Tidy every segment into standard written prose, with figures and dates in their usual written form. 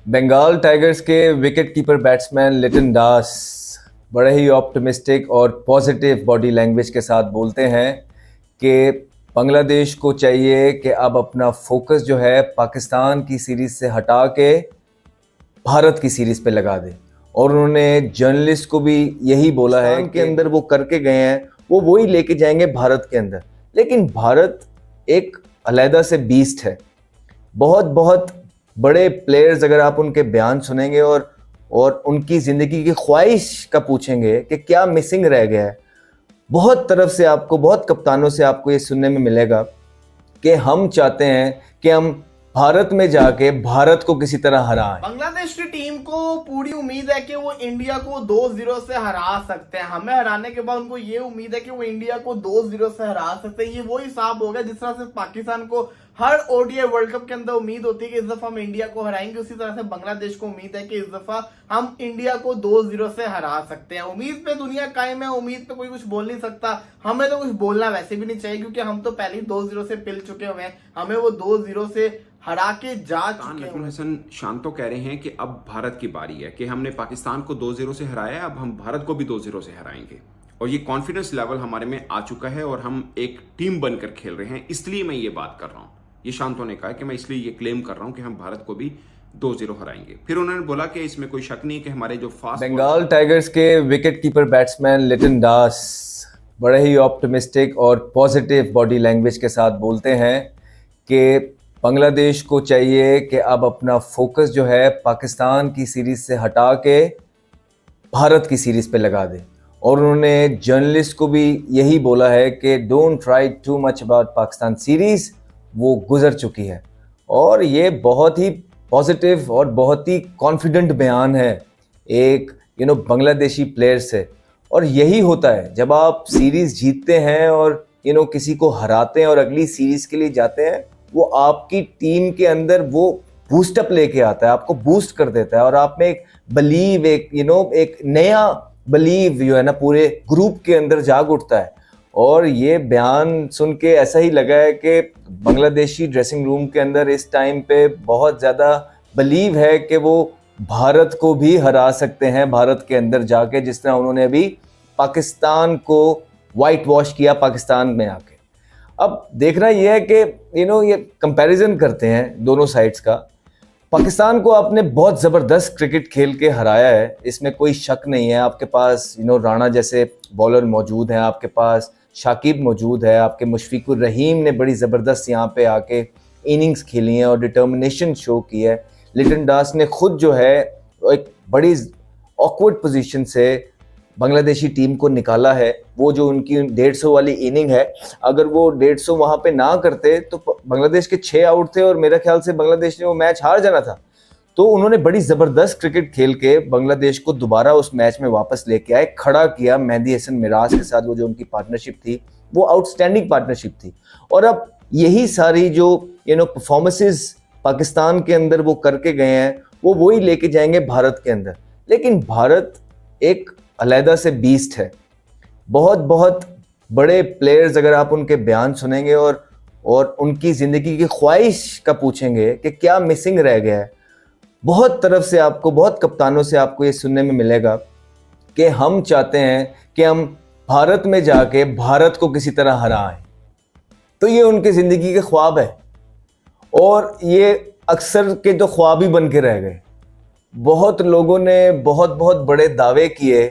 Bengal tigers के wicket keeper batsman Liton दास बड़े ही optimistic और पॉजिटिव बॉडी लैंग्वेज के साथ बोलते हैं कि बांग्लादेश को चाहिए कि अब अपना फोकस जो है पाकिस्तान की सीरीज से हटा के भारत की सीरीज पे लगा दे। और उन्होंने जर्नलिस्ट को भी यही बोला है कि अंदर वो करके गए हैं वो वही लेके जाएंगे भारत के अंदर। लेकिन भारत एक अलहदा से बीस्ट है। बहुत बहुत बड़े प्लेयर्स अगर आप उनके बयान सुनेंगे और उनकी ज़िंदगी की ख्वाहिश का पूछेंगे कि क्या मिसिंग रह गया है, बहुत तरफ से आपको, बहुत कप्तानों से आपको ये सुनने में मिलेगा कि हम चाहते हैं कि हम भारत में जाके भारत को किसी तरह हराएं। बांग्लादेश की टीम को पूरी उम्मीद है कि वो इंडिया को 2-0 से हरा सकते हैं। हमें हराने के बाद उनको ये उम्मीद है कि वो इंडिया को 2-0 से हरा सकते हैं। ये वो हिसाब हो गया जिस तरह से पाकिस्तान को हर ओडीआई वर्ल्ड कप के अंदर उम्मीद होती है कि इस दफा हम इंडिया को हराएंगे, उसी तरह से बांग्लादेश को उम्मीद है कि इस दफा हम इंडिया को 2-0 से हरा सकते हैं। उम्मीद पे दुनिया कायम है, उम्मीद पे कोई कुछ बोल नहीं सकता। हमें तो कुछ बोलना वैसे भी नहीं चाहिए क्योंकि हम तो पहले ही 2-0 से पिल चुके हुए हैं। हमें वो 2-0 से हरा के जा चुके हैं। नजमुल हसन शांतो कह रहे हैं कि अब भारत की बारी है कि हमने पाकिस्तान को 2-0 से हराया है, अब हम भारत को भी 2-0 से हराएंगे और ये कॉन्फिडेंस लेवल हमारे में आ चुका है और हम एक टीम बनकर खेल रहे हैं। इसलिए मैं ये बात कर रहा हूं। ये शांतो ने कहा कि मैं इसलिए ये क्लेम कर रहा हूं कि हम भारत को भी 2-0 हराएंगे। फिर उन्होंने बोला कि इसमें कोई शक नहीं कि हमारे जो फास्ट बंगाल टाइगर्स के विकेट कीपर बैट्समैन लिटन दास बड़े ही ऑप्टिमिस्टिक और पॉजिटिव बॉडी लैंग्वेज के साथ बोलते हैं कि बांग्लादेश को चाहिए कि अब अपना फोकस जो है पाकिस्तान की सीरीज से हटा के भारत की सीरीज पे लगा दे। और उन्होंने जर्नलिस्ट को भी यही बोला है कि don't try too much about Pakistan series, वो गुजर चुकी है। और ये बहुत ही पॉजिटिव और बहुत ही कॉन्फिडेंट बयान है एक बांग्लादेशी प्लेयर से। और यही होता है जब आप सीरीज जीतते हैं और किसी को हराते हैं और अगली सीरीज के लिए जाते हैं, वो आपकी टीम के अंदर वो बूस्टअप लेके आता है, आपको बूस्ट कर देता है और आप में एक बलीव, एक नया बलीव जो है ना पूरे ग्रुप के अंदर जाग उठता है। और ये बयान सुन के ऐसा ही लगा है कि बांग्लादेशी ड्रेसिंग रूम के अंदर इस टाइम पे बहुत ज़्यादा बलीव है कि वो भारत को भी हरा सकते हैं भारत के अंदर जाके, जिस तरह उन्होंने अभी पाकिस्तान को वाइट वॉश किया पाकिस्तान में आके। अब देखना यह है कि ये कंपैरिजन करते हैं दोनों साइड्स का। पाकिस्तान को आपने बहुत ज़बरदस्त क्रिकेट खेल के हराया है, इसमें कोई शक नहीं है। आपके पास राणा जैसे बॉलर मौजूद हैं, आपके पास शाकिब मौजूद है, आपके मुशफिकुर रहीम ने बड़ी ज़बरदस्त यहाँ पे आके इनिंग्स खेली हैं और डिटर्मिनेशन शो की है। लिटन दास ने खुद जो है एक बड़ी ऑकवर्ड पोजीशन से बांग्लादेशी टीम को निकाला है। वो जो उनकी 150 वाली इनिंग है, अगर वो 150 वहाँ पे ना करते तो बांग्लादेश के 6 आउट थे और मेरा ख्याल से बांग्लादेश ने वो मैच हार जाना था। तो उन्होंने बड़ी ज़बरदस्त क्रिकेट खेल के बांग्लादेश को दोबारा उस मैच में वापस लेके आए, खड़ा किया मेहदी हसन मिराज के साथ। वो जो उनकी पार्टनरशिप थी वो आउटस्टैंडिंग पार्टनरशिप थी। और अब यही सारी जो परफॉर्मेंसेस पाकिस्तान के अंदर वो करके गए हैं वो वही लेके जाएंगे भारत के अंदर। लेकिन भारत एक अलहदा से बीस्ट है। बहुत बहुत बड़े प्लेयर्स अगर आप उनके बयान सुनेंगे और उनकी ज़िंदगी की ख्वाहिश का पूछेंगे कि क्या मिसिंग रह गया है, बहुत तरफ से आपको, बहुत कप्तानों से आपको ये सुनने में मिलेगा कि हम चाहते हैं कि हम भारत में जाके भारत को किसी तरह हराएं। तो ये उनकी ज़िंदगी के ख्वाब है और ये अक्सर के तो ख्वाब ही बन के रह गए। बहुत लोगों ने बहुत बहुत बड़े दावे किए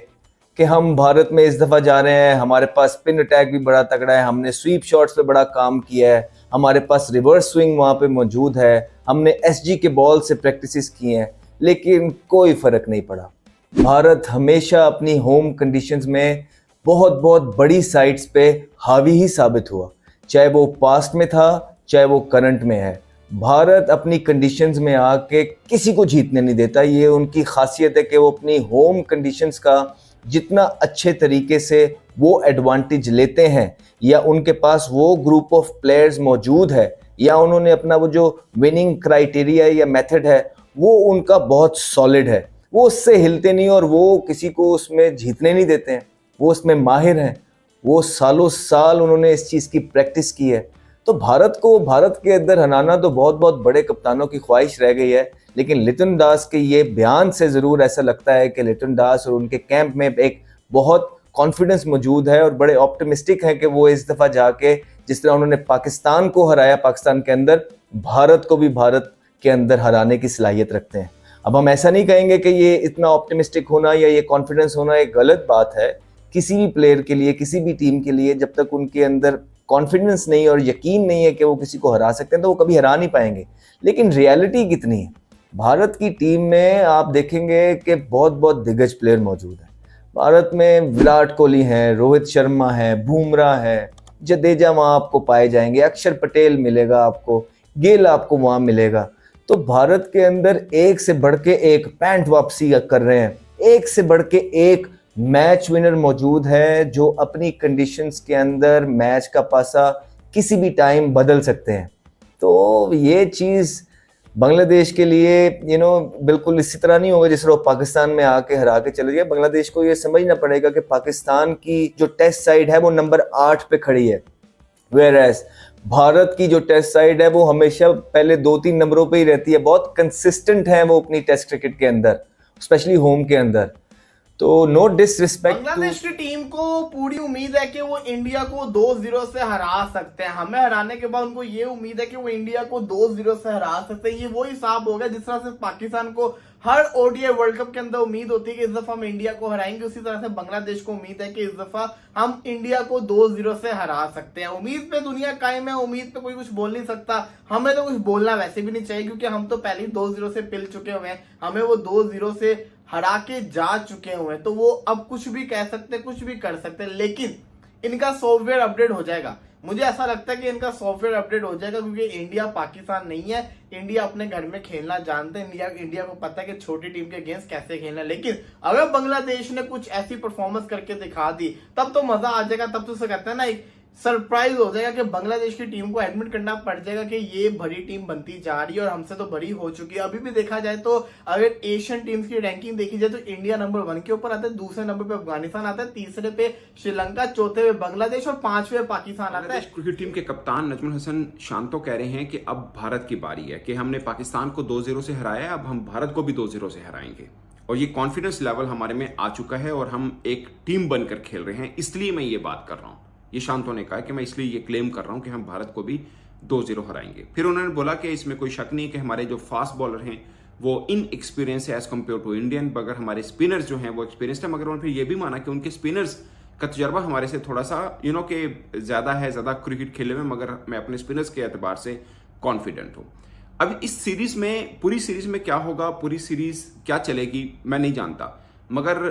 कि हम भारत में इस दफ़ा जा रहे हैं, हमारे पास स्पिन अटैक भी बड़ा तगड़ा है, हमने स्वीप शॉट्स पे बड़ा काम किया है, हमारे पास रिवर्स स्विंग वहाँ पे मौजूद है, हमने एसजी के बॉल से प्रैक्टिसेस की हैं, लेकिन कोई फ़र्क नहीं पड़ा। भारत हमेशा अपनी होम कंडीशंस में बहुत बहुत बड़ी साइट्स पे हावी ही साबित हुआ, चाहे वो पास्ट में था चाहे वो करंट में है। भारत अपनी कंडीशंस में आके किसी को जीतने नहीं देता। ये उनकी खासियत है कि वो अपनी होम कंडीशंस का जितना अच्छे तरीके से वो एडवांटेज लेते हैं, या उनके पास वो ग्रुप ऑफ प्लेयर्स मौजूद है, या उन्होंने अपना वो जो विनिंग क्राइटेरिया या मेथड है वो उनका बहुत सॉलिड है। वो उससे हिलते नहीं और वो किसी को उसमें जीतने नहीं देते हैं। वो उसमें माहिर हैं, वो सालों साल उन्होंने इस चीज़ की प्रैक्टिस की है। तो भारत को भारत के अंदर हराना तो बहुत बहुत बड़े कप्तानों की ख्वाहिश रह गई है, लेकिन लिटन दास के ये बयान से ज़रूर ऐसा लगता है कि लिटन दास और उनके कैंप में एक बहुत कॉन्फिडेंस मौजूद है और बड़े ऑप्टिमिस्टिक हैं कि वो इस दफ़ा जाके जिस तरह उन्होंने पाकिस्तान को हराया पाकिस्तान के अंदर, भारत को भी भारत के अंदर हराने की सलाहियत रखते हैं। अब हम ऐसा नहीं कहेंगे कि ये इतना ऑप्टिमिस्टिक होना या ये कॉन्फिडेंस होना एक गलत बात है किसी भी प्लेयर के लिए, किसी भी टीम के लिए। जब तक उनके अंदर कॉन्फिडेंस नहीं और यकीन नहीं है कि वो किसी को हरा सकते हैं तो वो कभी हरा नहीं पाएंगे। लेकिन रियलिटी कितनी है, भारत की टीम में आप देखेंगे कि बहुत बहुत दिग्गज प्लेयर मौजूद हैं। भारत में विराट कोहली हैं, रोहित शर्मा है, बुमराह है, जडेजा वहाँ आपको पाए जाएंगे, अक्षर पटेल मिलेगा आपको, गेल आपको वहाँ मिलेगा। तो भारत के अंदर एक से बढ़ के एक पैंट वापसी कर रहे हैं, एक से बढ़ के एक मैच विनर मौजूद है जो अपनी कंडीशंस के अंदर मैच का पासा किसी भी टाइम बदल सकते हैं। तो ये चीज़ बांग्लादेश के लिए बिल्कुल इसी तरह नहीं होगा जिस तरह पाकिस्तान में आके हरा के चले गए। बांग्लादेश को ये समझना पड़ेगा कि पाकिस्तान की जो टेस्ट साइड है वो नंबर 8 पे खड़ी है, वेयरएज भारत की जो टेस्ट साइड है वो हमेशा पहले 2-3 नंबरों पे ही रहती है। बहुत कंसिस्टेंट है वो अपनी टेस्ट क्रिकेट के अंदर, स्पेशली होम के अंदर। तो नो डिसरिस्पेक्ट। बांग्लादेश की टीम को पूरी उम्मीद है कि वो इंडिया को 2-0 से हरा सकते हैं। हमें हराने के बाद उनको ये उम्मीद है कि वो इंडिया को 2-0 से हरा सकते हैं। ये वो हिसाब हो गया जिस तरह से पाकिस्तान को हर ओडीआई वर्ल्ड कप के अंदर उम्मीद होती है कि इस दफा हम इंडिया को हराएंगे, उसी तरह से बांग्लादेश को उम्मीद है कि इस दफा हम इंडिया को 2-0 से हरा सकते हैं। उम्मीद पे दुनिया कायम है, उम्मीद पे कोई कुछ बोल नहीं सकता। हमें तो कुछ बोलना वैसे भी नहीं चाहिए क्योंकि हम तो पहले ही 2-0 से पिल चुके हुए हैं, हमें वो 2-0 से हरा के जा चुके हुए हैं। तो वो अब कुछ भी कह सकते, कुछ भी कर सकते, लेकिन इनका सॉफ्टवेयर अपडेट हो जाएगा। मुझे ऐसा लगता है कि इनका सॉफ्टवेयर अपडेट हो जाएगा क्योंकि इंडिया पाकिस्तान नहीं है। इंडिया अपने घर में खेलना जानते हैं, इंडिया को पता है कि छोटी टीम के अगेंस्ट कैसे खेलना है। लेकिन अगर बांग्लादेश ने कुछ ऐसी परफॉर्मेंस करके दिखा दी तब तो मजा आ जाएगा। तब तो उसे कहते हैं ना, एक सरप्राइज हो जाएगा कि बांग्लादेश की टीम को एडमिट करना पड़ जाएगा कि ये बड़ी टीम बनती जा रही है और हमसे तो बड़ी हो चुकी है। अभी भी देखा जाए तो अगर एशियन टीम्स की रैंकिंग देखी जाए तो इंडिया नंबर 1 के ऊपर आता है, दूसरे नंबर पे अफगानिस्तान आता है, तीसरे पे श्रीलंका, चौथे पे बांग्लादेश और 5वें पे पाकिस्तान आता है। क्रिकेट टीम के कप्तान नजमुल हसन शांतो कह रहे हैं कि अब भारत की बारी है कि हमने पाकिस्तान को 2-0 से हराया, अब हम भारत को भी 2-0 से हराएंगे। और ये कॉन्फिडेंस लेवल हमारे में आ चुका है और हम एक टीम बनकर खेल रहे हैं, इसलिए मैं ये बात कर रहा हूं। ये शांतो ने कहा कि मैं इसलिए ये क्लेम कर रहा हूं कि हम भारत को भी 2-0 हराएंगे। फिर उन्होंने बोला कि इसमें कोई शक नहीं कि हमारे जो फास्ट बॉलर हैं वो इन एक्सपीरियंस है एज कम्पेयर टू इंडियन, मगर हमारे स्पिनर्स जो हैं वो एक्सपीरियंस्ड है। मगर उन्होंने फिर ये भी माना कि उनके स्पिनर्स का तजर्बा हमारे से थोड़ा सा के ज़्यादा क्रिकेट खेले में, मगर मैं अपने स्पिनर्स के एतबार से कॉन्फिडेंट हूँ। अब इस सीरीज में, पूरी सीरीज में क्या होगा, पूरी सीरीज क्या चलेगी मैं नहीं जानता, मगर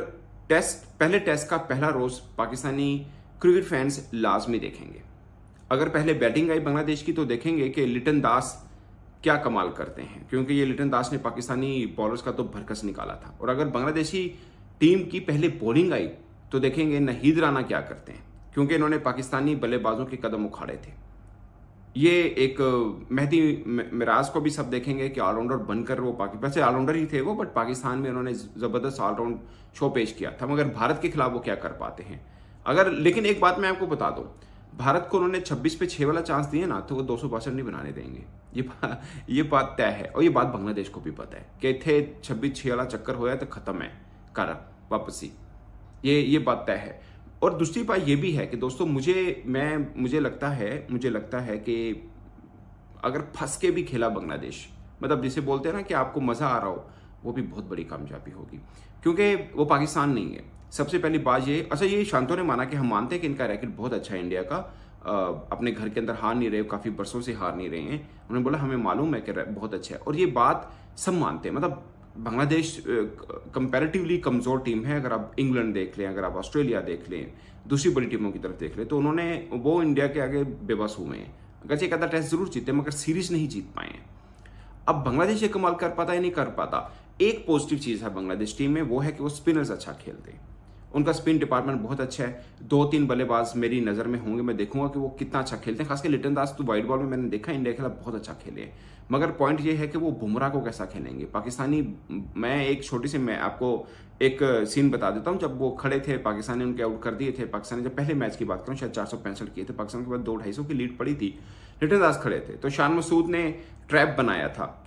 पहले टेस्ट का पहला रोज पाकिस्तानी क्रिकेट फैंस लाजमी देखेंगे। अगर पहले बैटिंग आई बांग्लादेश की तो देखेंगे कि लिटन दास क्या कमाल करते हैं, क्योंकि ये लिटन दास ने पाकिस्तानी बॉलर्स का तो भरकस निकाला था। और अगर बांग्लादेशी टीम की पहले बॉलिंग आई तो देखेंगे नहीद राना क्या करते हैं, क्योंकि इन्होंने पाकिस्तानी बल्लेबाजों के कदम उखाड़े थे। ये एक मेहदी मिराज को भी सब देखेंगे कि ऑलराउंडर बनकर वो वैसे ऑलराउंडर ही थे वो, बट पाकिस्तान में उन्होंने जबरदस्त ऑलराउंड शो पेश किया था। मगर भारत के खिलाफ वो क्या कर पाते हैं लेकिन एक बात मैं आपको बता दूं, भारत को उन्होंने 26 पे 6 वाला चांस दिया ना तो वो 262 नहीं बनाने देंगे। ये बात तय है। और ये बात बांग्लादेश को भी पता है कि थे 26-6 वाला चक्कर होया तो खत्म है कर वापसी, ये बात तय है। और दूसरी बात ये भी है कि दोस्तों मुझे लगता है कि अगर फंस के भी खेला बांग्लादेश, मतलब जिसे बोलते हैं ना कि आपको मजा आ रहा हो, वो भी बहुत बड़ी कामयाबी होगी, क्योंकि वो पाकिस्तान नहीं है। सबसे पहली बात ये शांतो ने माना कि हम मानते हैं कि इनका रैकेट बहुत अच्छा है इंडिया का, अपने घर के अंदर हार नहीं रहे, काफी बरसों से हार नहीं रहे हैं। उन्होंने बोला हमें मालूम है कि बहुत अच्छा है, और ये बात सब मानते हैं। मतलब बांग्लादेश कंपैरेटिवली कमजोर टीम है। अगर आप इंग्लैंड देख लें, अगर आप ऑस्ट्रेलिया देख लें, दूसरी बड़ी टीमों की तरफ देख लें, तो वो इंडिया के आगे बेबस हुए हैं। अगर एक आधा टेस्ट जरूर जीते मगर सीरीज नहीं जीत पाए हैं। अब बांग्लादेश ये कमाल कर पाता है नहीं कर पाता। एक पॉजिटिव चीज है बांग्लादेश टीम में, वो है कि वो स्पिनर्स अच्छा खेलते हैं, उनका स्पिन डिपार्टमेंट बहुत अच्छा है। 2-3 बल्लेबाज मेरी नज़र में होंगे, मैं देखूंगा कि वो कितना अच्छा खेलते हैं। खासकर लिटन दास तो वाइट बॉल में मैंने देखा इंडिया के खिलाफ बहुत अच्छा खेले, मगर पॉइंट ये है कि वो बुमराह को कैसा खेलेंगे पाकिस्तानी। मैं आपको एक सीन बता देता हूं, जब वो खड़े थे पाकिस्तानी उनके आउट कर दिए थे। पाकिस्तान जब पहले मैच की बात करूं शायद 465 किए थे, पाकिस्तान के बाद 2-250 की लीड पड़ी थी, लिटन दास खड़े थे तो शान मसूद ने ट्रैप बनाया था